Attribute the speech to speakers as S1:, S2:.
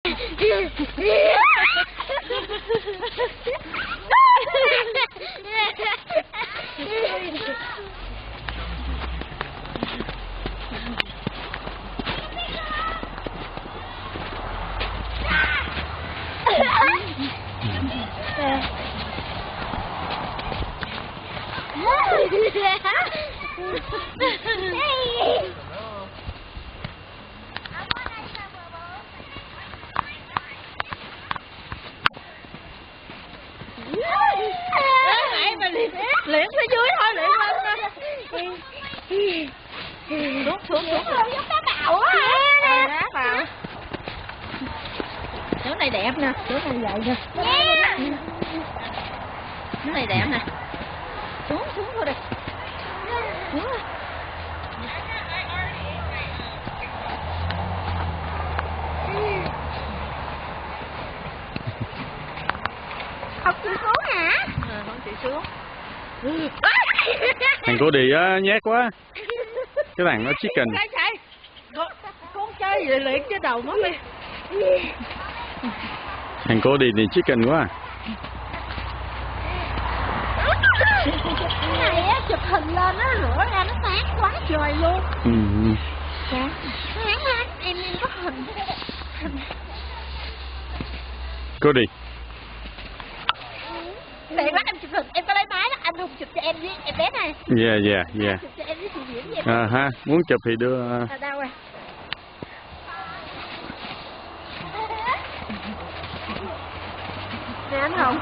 S1: Luyện phía dưới thôi, luyện lên xuống giống cá bào á. Đá vào. Chỗ này đẹp nè, chỗ này vậy nè. Chỗ này đẹp nè. Xuống thôi đi. Xuống. Không chịu xuống hả? Không chịu xuống.
S2: Thằng cô đi á nhát quá. Cái thằng nó chicken.
S1: Con chơi vậy luyện chứ đầu nó đi.
S2: Thằng cô đi thì chicken quá.
S1: Cái này á chụp hình lên nó rửa ra nó sáng quá trời luôn. Dạ. Sáng lắm, em có hình.
S2: Cô đi.
S1: Tiện lắm em chụp hình, em có lấy máy đó, anh không chụp cho em với em bé này.
S2: Dạ.
S1: Chụp cho em với chị Diễm vậy.
S2: Ha, muốn chụp thì đưa.
S1: Đâu rồi? Nè anh Hồng.